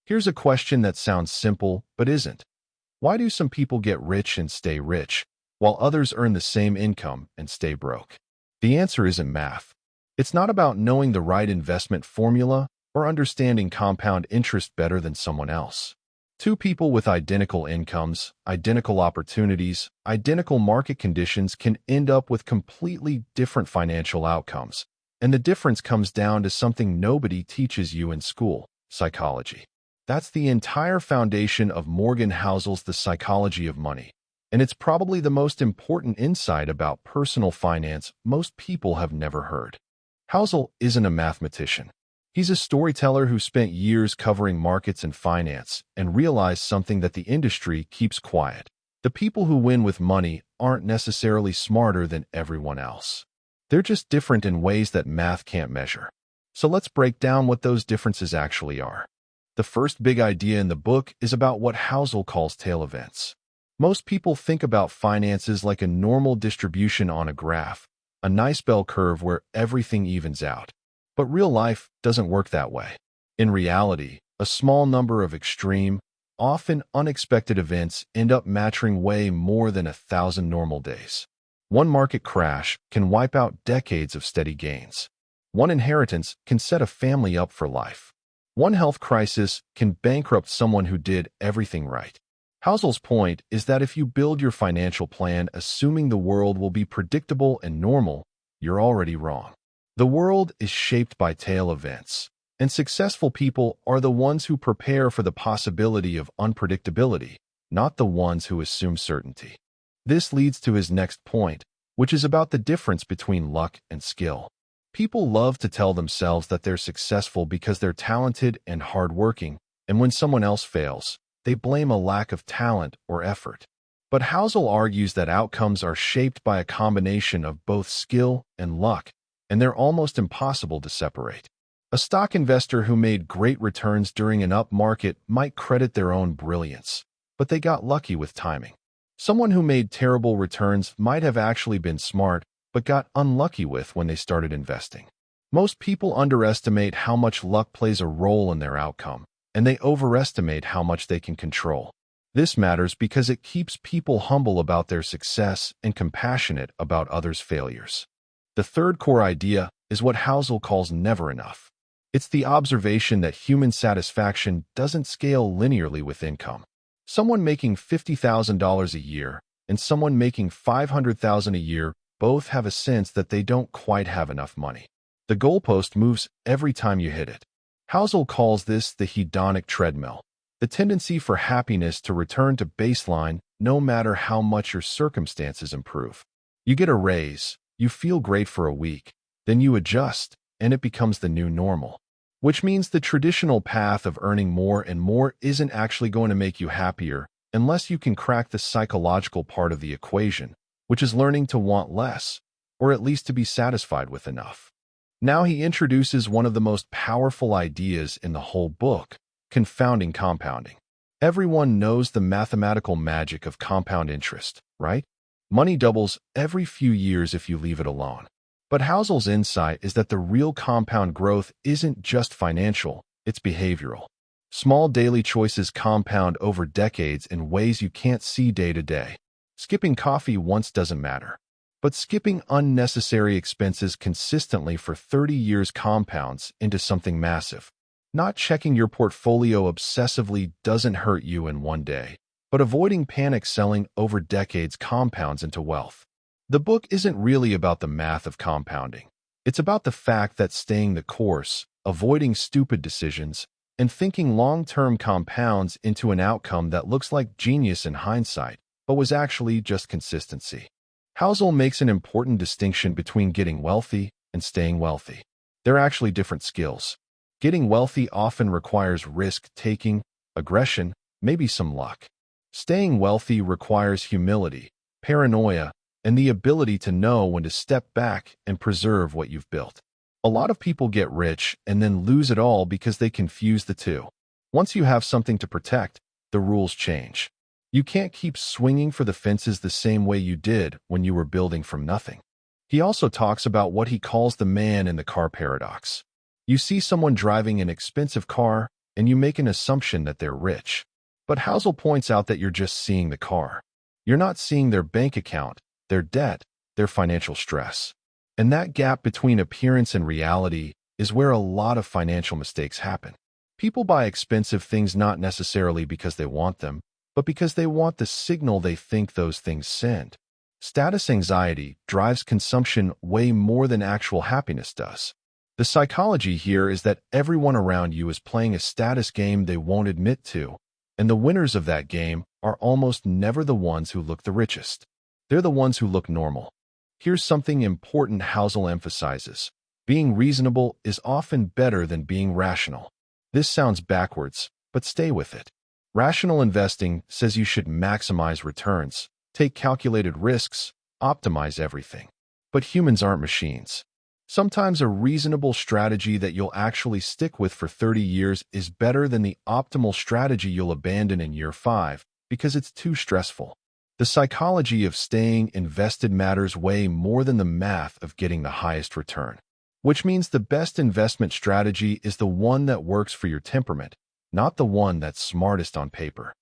Here's a question that sounds simple but isn't. Why do some people get rich and stay rich, while others earn the same income and stay broke? The answer isn't math. It's not about knowing the right investment formula or understanding compound interest better than someone else. Two people with identical incomes, identical opportunities, identical market conditions can end up with completely different financial outcomes. And the difference comes down to something nobody teaches you in school: psychology. That's the entire foundation of Morgan Housel's The Psychology of Money. And it's probably the most important insight about personal finance most people have never heard. Housel isn't a mathematician. He's a storyteller who spent years covering markets and finance and realized something that the industry keeps quiet. The people who win with money aren't necessarily smarter than everyone else. They're just different in ways that math can't measure. So let's break down what those differences actually are. The first big idea in the book is about what Housel calls tail events. Most people think about finances like a normal distribution on a graph, a nice bell curve where everything evens out. But real life doesn't work that way. In reality, a small number of extreme, often unexpected events end up mattering way more than 1,000 normal days. One market crash can wipe out decades of steady gains. One inheritance can set a family up for life. One health crisis can bankrupt someone who did everything right. Housel's point is that if you build your financial plan assuming the world will be predictable and normal, you're already wrong. The world is shaped by tail events, and successful people are the ones who prepare for the possibility of unpredictability, not the ones who assume certainty. This leads to his next point, which is about the difference between luck and skill. People love to tell themselves that they're successful because they're talented and hardworking, and when someone else fails, they blame a lack of talent or effort. But Housel argues that outcomes are shaped by a combination of both skill and luck, and they're almost impossible to separate. A stock investor who made great returns during an up market might credit their own brilliance, but they got lucky with timing. Someone who made terrible returns might have actually been smart, but got unlucky with when they started investing. Most people underestimate how much luck plays a role in their outcome, and they overestimate how much they can control. This matters because it keeps people humble about their success and compassionate about others' failures. The third core idea is what Housel calls never enough. It's the observation that human satisfaction doesn't scale linearly with income. Someone making $50,000 a year and someone making $500,000 a year both have a sense that they don't quite have enough money. The goalpost moves every time you hit it. Housel calls this the hedonic treadmill, the tendency for happiness to return to baseline no matter how much your circumstances improve. You get a raise, you feel great for a week, then you adjust, and it becomes the new normal. Which means the traditional path of earning more and more isn't actually going to make you happier unless you can crack the psychological part of the equation, which is learning to want less, or at least to be satisfied with enough. Now he introduces one of the most powerful ideas in the whole book: confounding compounding. Everyone knows the mathematical magic of compound interest, right? Money doubles every few years if you leave it alone. But Housel's insight is that the real compound growth isn't just financial, it's behavioral. Small daily choices compound over decades in ways you can't see day to day. Skipping coffee once doesn't matter, but skipping unnecessary expenses consistently for 30 years compounds into something massive. Not checking your portfolio obsessively doesn't hurt you in one day, but avoiding panic selling over decades compounds into wealth. The book isn't really about the math of compounding. It's about the fact that staying the course, avoiding stupid decisions, and thinking long-term compounds into an outcome that looks like genius in hindsight, but was actually just consistency. Housel makes an important distinction between getting wealthy and staying wealthy. They're actually different skills. Getting wealthy often requires risk-taking, aggression, maybe some luck. Staying wealthy requires humility, paranoia, and the ability to know when to step back and preserve what you've built. A lot of people get rich and then lose it all because they confuse the two. Once you have something to protect, the rules change. You can't keep swinging for the fences the same way you did when you were building from nothing. He also talks about what he calls the man in the car paradox. You see someone driving an expensive car, and you make an assumption that they're rich. But Housel points out that you're just seeing the car. You're not seeing their bank account, their debt, their financial stress. And that gap between appearance and reality is where a lot of financial mistakes happen. People buy expensive things not necessarily because they want them, but because they want the signal they think those things send. Status anxiety drives consumption way more than actual happiness does. The psychology here is that everyone around you is playing a status game they won't admit to, and the winners of that game are almost never the ones who look the richest. They're the ones who look normal. Here's something important Housel emphasizes. Being reasonable is often better than being rational. This sounds backwards, but stay with it. Rational investing says you should maximize returns, take calculated risks, optimize everything. But humans aren't machines. Sometimes a reasonable strategy that you'll actually stick with for 30 years is better than the optimal strategy you'll abandon in year 5 because it's too stressful. The psychology of staying invested matters way more than the math of getting the highest return, which means the best investment strategy is the one that works for your temperament, not the one that's smartest on paper.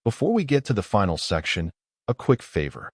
Before we get to the final section, a quick favor.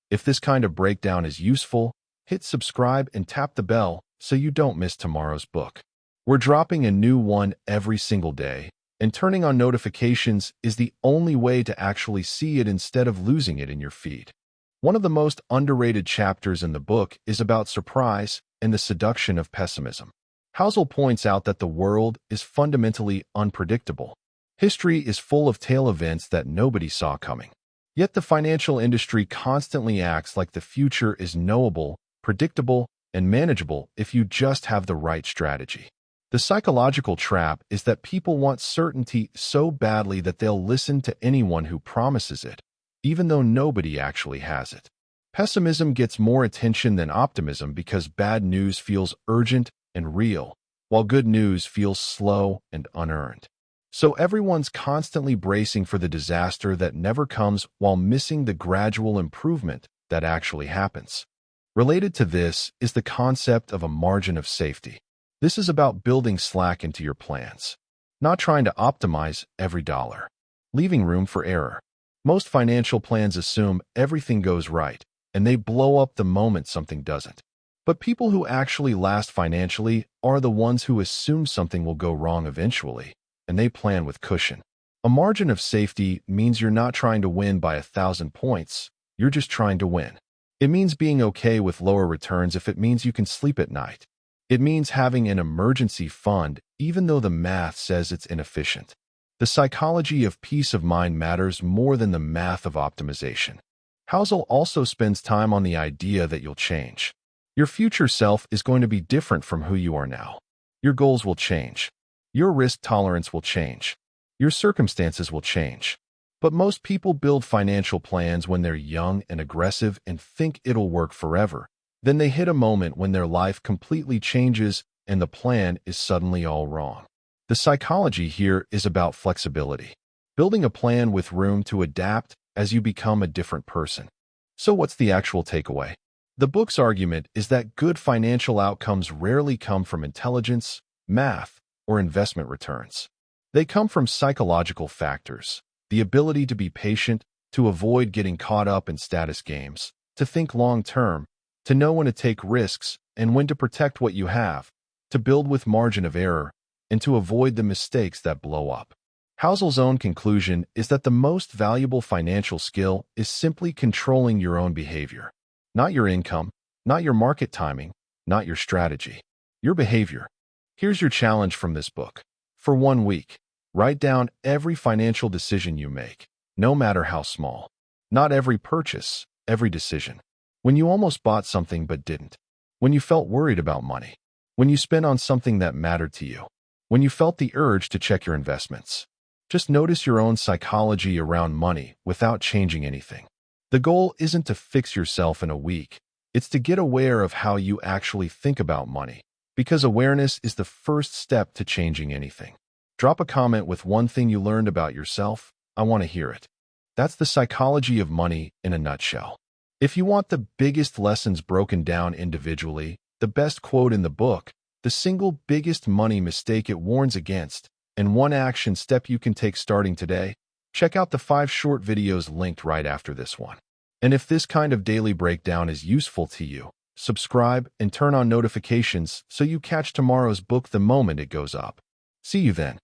If this kind of breakdown is useful, hit subscribe and tap the bell so you don't miss tomorrow's book. We're dropping a new one every single day, and turning on notifications is the only way to actually see it instead of losing it in your feed. One of the most underrated chapters in the book is about surprise and the seduction of pessimism. Housel points out that the world is fundamentally unpredictable. History is full of tail events that nobody saw coming. Yet the financial industry constantly acts like the future is knowable, predictable, and manageable if you just have the right strategy. The psychological trap is that people want certainty so badly that they'll listen to anyone who promises it, even though nobody actually has it. Pessimism gets more attention than optimism because bad news feels urgent and real, while good news feels slow and unearned. So everyone's constantly bracing for the disaster that never comes while missing the gradual improvement that actually happens. Related to this is the concept of a margin of safety. This is about building slack into your plans, not trying to optimize every dollar, leaving room for error. Most financial plans assume everything goes right, and they blow up the moment something doesn't. But people who actually last financially are the ones who assume something will go wrong eventually, and they plan with cushion. A margin of safety means you're not trying to win by 1,000 points, you're just trying to win. It means being okay with lower returns if it means you can sleep at night. It means having an emergency fund even though the math says it's inefficient. The psychology of peace of mind matters more than the math of optimization. Housel also spends time on the idea that you'll change. Your future self is going to be different from who you are now. Your goals will change. Your risk tolerance will change. Your circumstances will change. But most people build financial plans when they're young and aggressive and think it'll work forever. Then they hit a moment when their life completely changes and the plan is suddenly all wrong. The psychology here is about flexibility, building a plan with room to adapt as you become a different person. So what's the actual takeaway? The book's argument is that good financial outcomes rarely come from intelligence, math, or investment returns. They come from psychological factors, the ability to be patient, to avoid getting caught up in status games, to think long-term, to know when to take risks and when to protect what you have, to build with margin of error, and to avoid the mistakes that blow up. Housel's own conclusion is that the most valuable financial skill is simply controlling your own behavior. Not your income, not your market timing, not your strategy. Your behavior. Here's your challenge from this book. For 1 week, write down every financial decision you make, no matter how small. Not every purchase, every decision. When you almost bought something but didn't. When you felt worried about money. When you spent on something that mattered to you. When you felt the urge to check your investments. Just notice your own psychology around money without changing anything. The goal isn't to fix yourself in a week. It's to get aware of how you actually think about money, because awareness is the first step to changing anything. Drop a comment with one thing you learned about yourself. I want to hear it. That's the psychology of money in a nutshell. If you want the biggest lessons broken down individually, the best quote in the book, the single biggest money mistake it warns against, and one action step you can take starting today? Check out the 5 short videos linked right after this one. And if this kind of daily breakdown is useful to you, subscribe and turn on notifications so you catch tomorrow's book the moment it goes up. See you then.